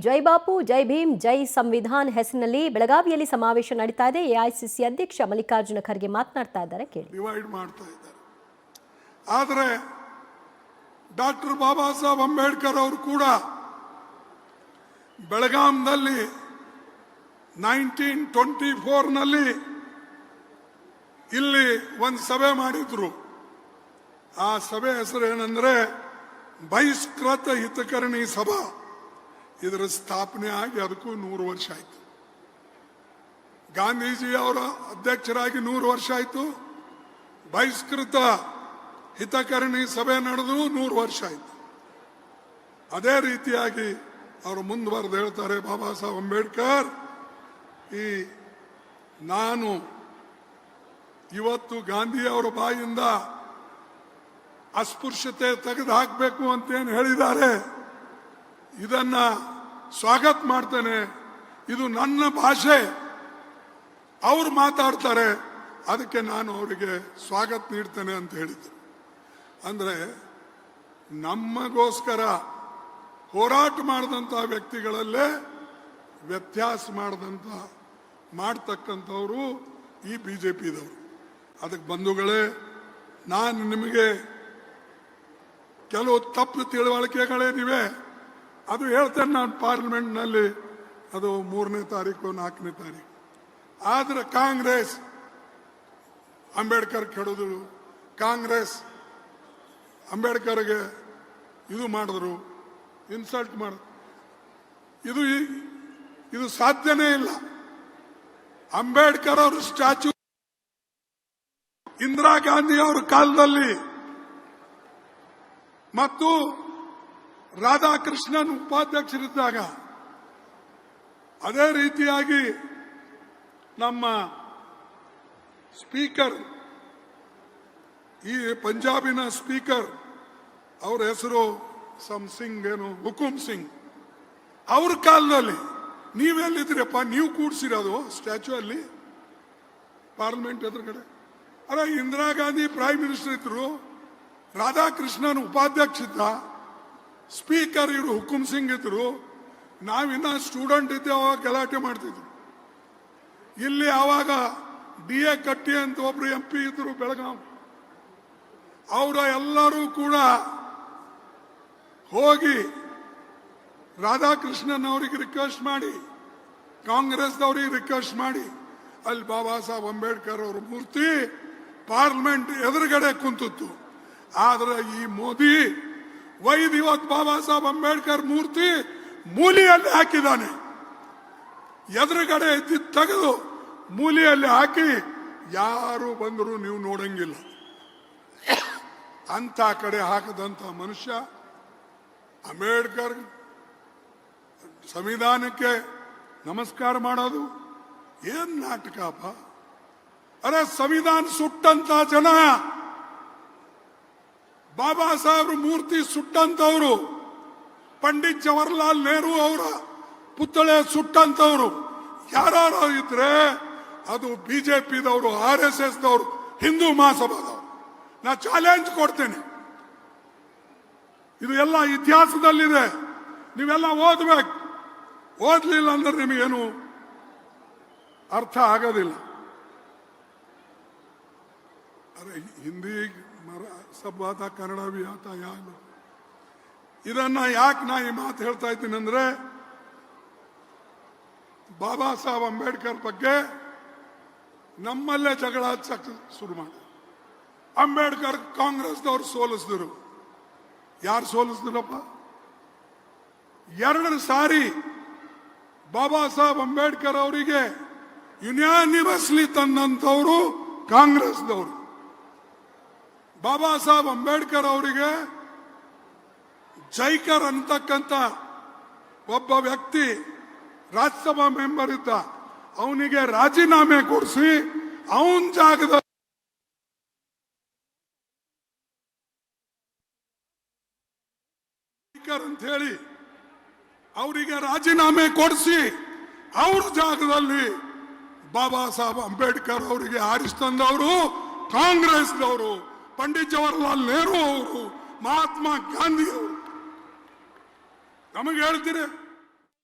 ಜೈ ಬಾಪು ಜೈ ಭೀಮ್ ಜೈ ಸಂವಿಧಾನ್ ಹೆಸರಿನಲ್ಲಿ ಬೆಳಗಾವಿಯಲ್ಲಿ ಸಮಾವೇಶ ನಡೀತಾ ಇದೆ. ಎಐಸಿಸಿ ಅಧ್ಯಕ್ಷ ಮಲ್ಲಿಕಾರ್ಜುನ ಖರ್ಗೆ ಮಾತನಾಡ್ತಾ ಇದ್ದಾರೆ, ಕೇಳಿ. ಡಿವೈಡ್ ಮಾಡ್ತಾ ಇದ್ದಾರೆ. ಆದರೆ ಡಾಕ್ಟರ್ ಬಾಬಾ ಸಾಹೇಬ್ ಅಂಬೇಡ್ಕರ್ ಅವರು ಕೂಡ ಬೆಳಗಾಂನಲ್ಲಿ 1924ನಲ್ಲಿ ಇಲ್ಲಿ ಒಂದು ಸಭೆ ಮಾಡಿದ್ರು. ಆ ಸಭೆ ಹೆಸರು ಏನಂದ್ರೆ ಬಹಿಷ್ಕೃತ ಹಿತಕರಣಿ ಸಭಾ. ಇದರ ಸ್ಥಾಪನೆ ಆಗಿ ಅದಕ್ಕೂ 100 ವರ್ಷ ಆಯ್ತು. ಗಾಂಧೀಜಿ ಅವರ ಅಧ್ಯಕ್ಷರಾಗಿ 100 ವರ್ಷ ಆಯ್ತು. ಬಹಿಷ್ಕೃತ ಹಿತಕರಣಿ ಸಭೆ ನಡೆದು 100 ವರ್ಷ ಆಯ್ತು. ಅದೇ ರೀತಿಯಾಗಿ ಅವರು ಮುಂದುವರೆದು ಹೇಳ್ತಾರೆ, ಬಾಬಾ ಸಾಹೇಬ್ ಅಂಬೇಡ್ಕರ್ ನಾನು ಇವತ್ತು ಗಾಂಧಿ ಅವರ ಬಾಯಿಂದ ಅಸ್ಪೃಶ್ಯತೆ ತೆಗೆದು ಹಾಕಬೇಕು ಅಂತೇನು ಹೇಳಿದ್ದಾರೆ, ಇದನ್ನ ಸ್ವಾಗತ ಮಾಡ್ತೇನೆ. ಇದು ನನ್ನ ಭಾಷೆ, ಅವ್ರು ಮಾತಾಡ್ತಾರೆ, ಅದಕ್ಕೆ ನಾನು ಅವರಿಗೆ ಸ್ವಾಗತ ನೀಡ್ತೇನೆ ಅಂತ ಹೇಳಿದ್ರು. ಅಂದ್ರೆ ನಮಗೋಸ್ಕರ ಹೋರಾಟ ಮಾಡಿದಂಥ ವ್ಯಕ್ತಿಗಳಲ್ಲೇ ವ್ಯತ್ಯಾಸ ಮಾಡ್ತಕ್ಕಂಥವ್ರು ಈ ಬಿಜೆಪಿದವರು. ಅದಕ್ಕೆ ಬಂಧುಗಳೇ, ನಾನು ನಿಮಗೆ ಕೆಲವು ತಪ್ಪು ತಿಳುವಳಿಕೆಗಳೇನಿವೆ ಅದು ಹೇಳ್ತೇನೆ ನಾನು ಪಾರ್ಲಿಮೆಂಟ್ನಲ್ಲಿ. ಅದು 3ನೇ ತಾರೀಕು 4ನೇ ತಾರೀಕು. ಆದ್ರೆ ಕಾಂಗ್ರೆಸ್ ಅಂಬೇಡ್ಕರ್ ಕೆಡೋದು, ಕಾಂಗ್ರೆಸ್ ಅಂಬೇಡ್ಕರ್ಗೆ ಇದು ಮಾಡಿದ್ರು, ಇನ್ಸಲ್ಟ್ ಮಾಡಿದ್ರು. ಇದು ಸಾಧ್ಯನೇ ಇಲ್ಲ. ಅಂಬೇಡ್ಕರ್ ಅವರು ಸ್ಟ್ಯಾಚ್ಯೂ ಇಂದಿರಾ ಗಾಂಧಿ ಅವರ ಕಾಲದಲ್ಲಿ ಮತ್ತು ರಾಧಾಕೃಷ್ಣನ್ ಉಪಾಧ್ಯಕ್ಷರಿದ್ದಾಗ, ಅದೇ ರೀತಿಯಾಗಿ ನಮ್ಮ ಸ್ಪೀಕರ್, ಈ ಪಂಜಾಬಿನ ಸ್ಪೀಕರ್, ಅವರ ಹೆಸರು ಸಿಂಗ್ ಏನು, ಹುಕುಂ ಸಿಂಗ್, ಅವ್ರ ಕಾಲದಲ್ಲಿ ನೀವೆಲ್ಲಿದ್ರಪ್ಪ? ನೀವು ಕೂಡಿಸಿರೋದು ಸ್ಟ್ಯಾಚ್ಯೂ ಅಲ್ಲಿ ಪಾರ್ಲಿಮೆಂಟ್ ಎದುರುಗಡೆ. ಅಲ್ಲ, ಇಂದಿರಾ ಗಾಂಧಿ ಪ್ರೈಮ್ ಮಿನಿಸ್ಟರ್ ಇದ್ರು, ರಾಧಾಕೃಷ್ಣನ್ ಉಪಾಧ್ಯಕ್ಷ ಇದ್ದ, ಸ್ಪೀಕರ್ ಇವರು ಹುಕುಂ ಸಿಂಗ್ ಇದ್ರು. ನಾವಿನ್ನ ಸ್ಟೂಡೆಂಟ್ ಇದ್ದೇವೆ, ಅವಾಗ ಗಲಾಟೆ ಮಾಡ್ತಿದ್ರು. ಇಲ್ಲಿ ಆವಾಗ DA ಕಟ್ಟಿ ಅಂತ ಒಬ್ರು MP ಇದ್ರು ಬೆಳಗಾಂ. ಅವರ ಎಲ್ಲರೂ ಕೂಡ ಹೋಗಿ ರಾಧಾಕೃಷ್ಣನ್ ಅವರಿಗೆ ರಿಕ್ವೆಸ್ಟ್ ಮಾಡಿ, ಕಾಂಗ್ರೆಸ್ದವರಿಗೆ ರಿಕ್ವೆಸ್ಟ್ ಮಾಡಿ, ಅಲ್ಲಿ ಬಾಬಾ ಸಾಹೇಬ್ ಅಂಬೇಡ್ಕರ್ ಅವರ ಮೂರ್ತಿ ಪಾರ್ಲಿಮೆಂಟ್ ಎದುರುಗಡೆ ಕುಂತಿತ್ತು. ಆದ್ರೆ ಈ ಮೋದಿ ವೈದ್ ಇವತ್ತು ಬಾಬಾ ಸಾಹೇಬ್ ಅಂಬೇಡ್ಕರ್ ಮೂರ್ತಿ ಮೂಲೆಯಲ್ಲಿ ಹಾಕಿದ್ದಾನೆ. ಎದುರುಗಡೆ ತೆಗೆದು ಮೂಲೆಯಲ್ಲಿ ಹಾಕಿ ಯಾರು ಬಂದರೂ ನೀವು ನೋಡಂಗಿಲ್ಲ. ಅಂತ ಕಡೆ ಹಾಕದಂತ ಮನುಷ್ಯ ಅಂಬೇಡ್ಕರ್ ಸಂವಿಧಾನಕ್ಕೆ ನಮಸ್ಕಾರ ಮಾಡೋದು ಏನ್ ನಾಟಕಪ್ಪ? ಅರೆ, ಸಂವಿಧಾನ ಸುಟ್ಟಂತ ಜನ, ಬಾಬಾ ಸಾಹೇಬ್ರ ಮೂರ್ತಿ ಸುಟ್ಟಂತವ್ರು, ಪಂಡಿತ್ ಜವಾಹರ್ಲಾಲ್ ನೆಹರು ಅವರ ಪುತ್ಥಳಿ ಸುಟ್ಟಂತವ್ರು ಯಾರು ಇದ್ರೆ ಅದು ಬಿಜೆಪಿದವರು, RSS ದವರು, ಹಿಂದೂ ಮಹಾಸಭಾದವರು. ನಾ ಚಾಲೆಂಜ್ ಕೊಡ್ತೇನೆ. ಇದು ಎಲ್ಲ ಇತಿಹಾಸದಲ್ಲಿದೆ, ನೀವೆಲ್ಲ ಓದ್ಬೇಕು. ಓದ್ಲಿಲ್ಲ ಅಂದ್ರೆ ನಿಮಗೇನು ಅರ್ಥ ಆಗೋದಿಲ್ಲ. ಅರೆ, ಹಿಂದಿ सब आता, ಕನ್ನಡ भी आता ಯಾರು? ಇದನ್ನ ಯಾಕೆ ನಾ ಈ ಮಾತು ಹೇಳ್ತಾ ಇದ್ದೀನಿ ಅಂದ್ರೆ, ಬಾಬಾ ಸಾಹೇಬ್ ಅಂಬೇಡ್ಕರ್ ಬಗ್ಗೆ ನಮ್ಮಲ್ಲೇ ಜಗಳ ಶುರು ಮಾಡಿ. ಅಂಬೇಡ್ಕರ್ ಕಾಂಗ್ರೆಸ್ದವ್ರು ಸೋಲಿಸಿದ್ರು. ಯಾರು ಸೋಲಿಸಿದ್ರಪ್ಪ? 2 ಸಾರಿ ಬಾಬಾ ಸಾಹೇಬ್ ಅಂಬೇಡ್ಕರ್ ಅವರಿಗೆ ಯುನಾನಿಮಸ್ಲಿ ತಂದಂತವರು ಕಾಂಗ್ರೆಸ್ದವರು. ಬಾಬಾ ಸಾಹೇಬ್ ಅಂಬೇಡ್ಕರ್ ಅವರಿಗೆ ಜೈಕರ್ ಅಂತಕ್ಕಂಥ ಒಬ್ಬ ವ್ಯಕ್ತಿ ರಾಜ್ಯಸಭಾ ಮೆಂಬರ್ ಇದ್ದ, ಅವನಿಗೆ ರಾಜೀನಾಮೆ ಕೊಡಿಸಿ ಅವನ ಜಾಗದ ಅಂತ ಹೇಳಿ ಅವರಿಗೆ ರಾಜೀನಾಮೆ ಕೊಡಿಸಿ ಅವ್ರ ಜಾಗದಲ್ಲಿ ಬಾಬಾ ಸಾಹೇಬ್ ಅಂಬೇಡ್ಕರ್ ಅವರಿಗೆ ಆರಿಸಿ ತಂದವರು ಕಾಂಗ್ರೆಸ್ನವರು, ಪಂಡಿತ್ ಜವಾಹರ್ಲಾಲ್ ನೆಹರು ಅವರು, ಮಹಾತ್ಮ ಗಾಂಧಿ ಅವರು. ನಮಗೆ ಹೇಳ್ತೀರಿ